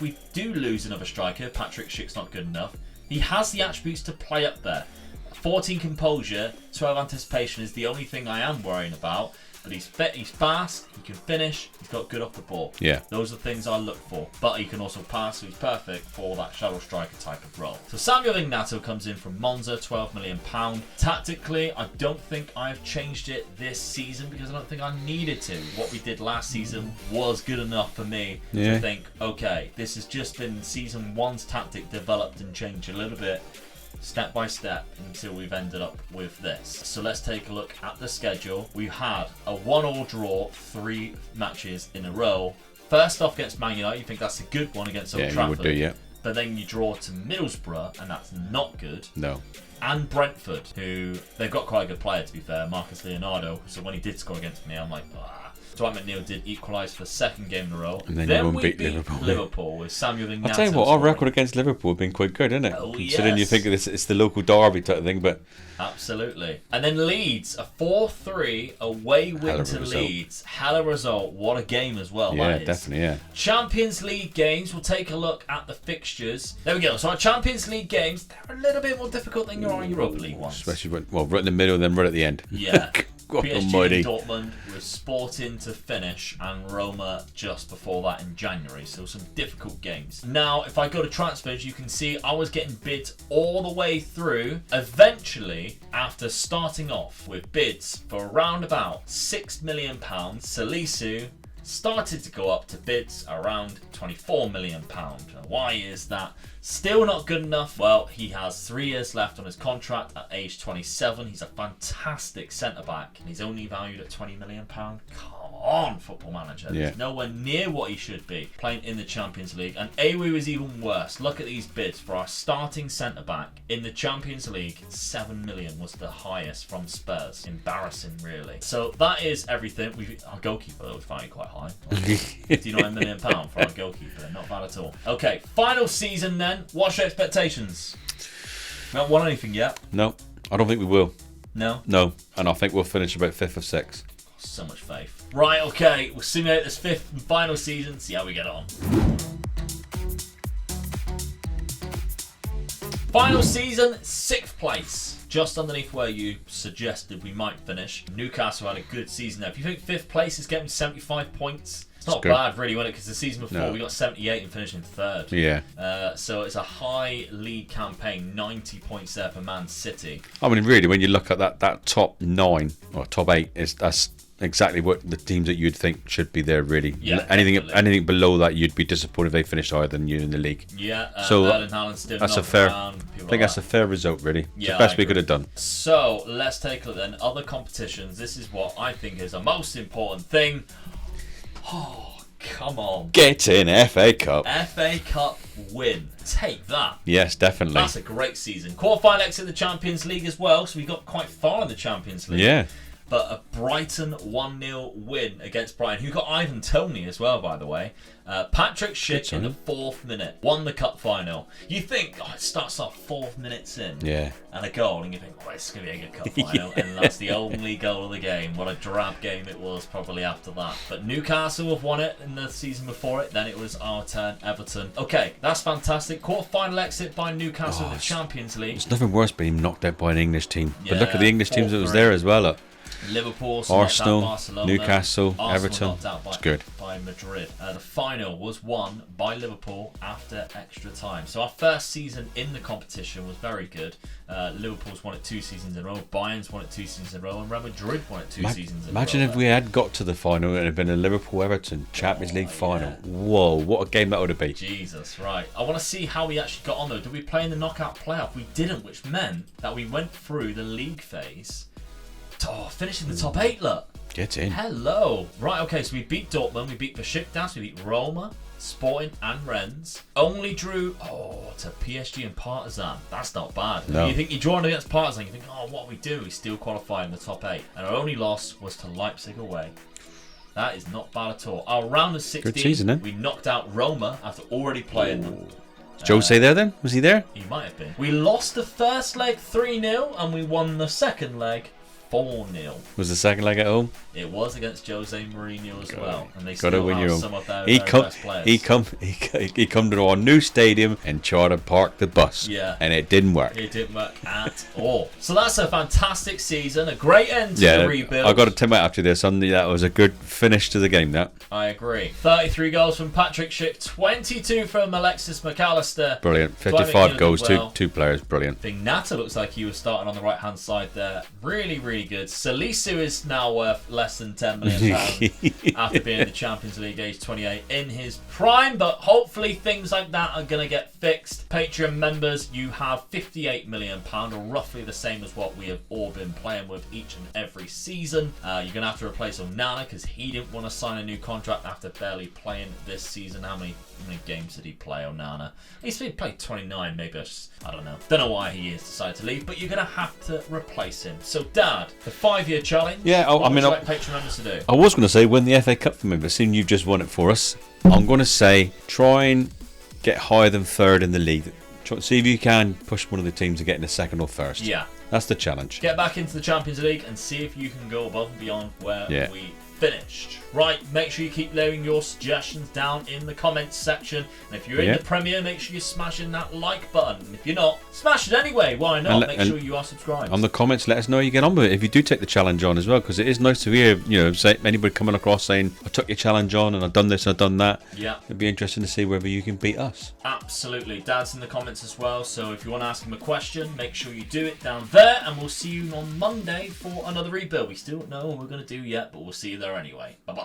we do lose another striker, Patrick Schick's not good enough. He has the attributes to play up there. 14 composure, 12 anticipation is the only thing I am worrying about. But he's fit, he's fast, he can finish, he's got good off the ball. Yeah. Those are the things I look for. But he can also pass, so he's perfect for that shadow striker type of role. So Samuel Vignato comes in from Monza, £12 million. Tactically, I don't think I've changed it this season because I don't think I needed to. What we did last season was good enough for me to think, okay, this has just been season 1's tactic developed and changed a little bit, step by step, until we've ended up with this. So let's take a look at the schedule. We've had a 1-1 draw 3 matches in a row. First off against Man United, you think that's a good one against Old Trafford. Yeah, you would do, yeah. But then you draw to Middlesbrough, and that's not good. No. And Brentford, who they've got quite a good player to be fair, Marcus Leonardo. So when he did score against me, I'm like, ah. Dwight McNeil did equalise for the 2nd game in a row. And then we beat Liverpool with Samuel Vignato. I'll tell you what, our record against Liverpool has been quite good, isn't it? Oh, Considering yes. you think it's the local derby type of thing, but... Absolutely. And then Leeds, a 4-3 away win to Leeds. Hell of a result. What a game as well. Yeah, that is. definitely, yeah. Champions League games, we'll take a look at the fixtures. There we go. So our Champions League games, they're a little bit more difficult than your Europa League ones. Especially when, right in the middle and then right at the end. Yeah. God PSG almighty. Dortmund with Sporting to finish and Roma just before that in January. So some difficult games. Now, if I go to transfers, you can see I was getting bids all the way through. Eventually, after starting off with bids for around about £6 million, Salisu started to go up to bids around £24 million. Why is that? Still not good enough. Well, he has 3 years left on his contract at age 27. He's a fantastic centre-back and he's only valued at £20 million. Come on, Football Manager. Yeah. He's nowhere near what he should be playing in the Champions League. And Awu is even worse. Look at these bids for our starting centre-back in the Champions League. 7 million was the highest from Spurs. Embarrassing, really. So that is everything. Our goalkeeper was valued quite high. £59 million for our goalkeeper. Not bad at all. Okay, final season then. What's your expectations? We haven't won anything yet. No, I don't think we will. No? No, and I think we'll finish about 5th or 6th. So much faith. Right, okay, we'll simulate this 5th and final season, see how we get on. Final season, 6th place. Just underneath where you suggested we might finish. Newcastle had a good season there. If you think 5th place is getting 75 points, it's not bad really, wasn't it? Because the season before we got 78 and finished in 3rd. Yeah. So it's a high league campaign, 90 points there for Man City. I mean, really, when you look at that top 9 or top 8, that's exactly what the teams that you'd think should be there, really. Yeah, anything below that, you'd be disappointed if they finished higher than you in the league. Yeah, so Erling Haaland still that's a fair. I think that's a fair result, really. It's the best we could have done. So let's take a look then. Other competitions. This is what I think is the most important thing. Oh, come on. Get in FA Cup. FA Cup win. Take that. Yes, definitely. That's a great season. Quarterfinal exit the Champions League as well, so we got quite far in the Champions League. Yeah. But a Brighton 1-0 win against Brighton, who got Ivan Toney as well, by the way. Patrick Schick in the 4th minute won the cup final. You think, it starts off 4 minutes in and a goal, and you think, it's going to be a good cup final. And that's the only goal of the game. What a drab game it was probably after that. But Newcastle have won it in the season before it. Then it was our turn, Everton. Okay, that's fantastic. Quarter-final exit by Newcastle in the Champions League. It's nothing worse being knocked out by an English team. But look at the English teams that was there as well. Liverpool, Arsenal, Barcelona, Newcastle, Arsenal Everton. knocked out It's good. by Madrid. The final was won by Liverpool after extra time. So our first season in the competition was very good. Liverpool's won it 2 seasons in a row. Bayern's won it 2 seasons in a row, and Real Madrid won it 2 seasons in a row. Imagine if we had got to the final and it had been a Liverpool-Everton Champions League final. Whoa, what a game that would have been. Jesus, right. I want to see how we actually got on though. Did we play in the knockout playoff? We didn't, which meant that we went through the league phase. Finishing the top 8, look. Get in. Hello. Right, okay, so we beat Dortmund, we beat Besiktas, we beat Roma, Sporting and Rennes. Only drew, to PSG and Partizan. That's not bad. No. You think you're drawing against Partizan, you think, what we do? We still qualify in the top 8. And our only loss was to Leipzig away. That is not bad at all. Our round of 16, good season, eh? We knocked out Roma after already playing them. Jose there then? Was he there? He might have been. We lost the first leg 3-0 and we won the second leg 4-0. Was the second leg at home? It was against Jose Mourinho as well, and they Gotta still win have your some of their best players. He come to our new stadium and tried to park the bus. Yeah. And it didn't work. It didn't work at all. So that's a fantastic season, a great end to the rebuild. I got to tell you after this, that was a good finish to the game. That I agree. 33 goals from Patrick Schick, 22 from Alexis McAllister. Brilliant. 55 goals, two players, brilliant. I think Nata looks like he was starting on the right hand side there. Really, really good. Salisu is now worth less than £10 million after being in the Champions League age 28 in his prime, but hopefully things like that are going to get fixed. Patreon members, you have £58 million, or roughly the same as what we have all been playing with each and every season. You're going to have to replace Onana because he didn't want to sign a new contract after barely playing this season. How many games did he play, Onana? He played 29, maybe. I don't know. Don't know why he has decided to leave, but you're going to have to replace him. So, Dad, the 5-year challenge. Yeah, what would you like Patreon members to do? I was going to say win the FA Cup for me, but seeing you've just won it for us, I'm going to say try and get higher than 3rd in the league. See if you can push one of the teams to get in the 2nd or 1st. Yeah. That's the challenge. Get back into the Champions League and see if you can go above and beyond where we finished. Right, make sure you keep laying your suggestions down in the comments section. And if you're in the premiere, make sure you're smashing that like button. And if you're not, smash it anyway. Why not? Make sure you are subscribed. On the comments, let us know how you get on with it if you do take the challenge on as well, because it is nice to hear, say anybody coming across saying, I took your challenge on and I've done this and I've done that. Yeah. It'd be interesting to see whether you can beat us. Absolutely. Dad's in the comments as well, so if you want to ask him a question, make sure you do it down there, and we'll see you on Monday for another rebuild. We still don't know what we're going to do yet, but we'll see you there anyway. Bye-bye.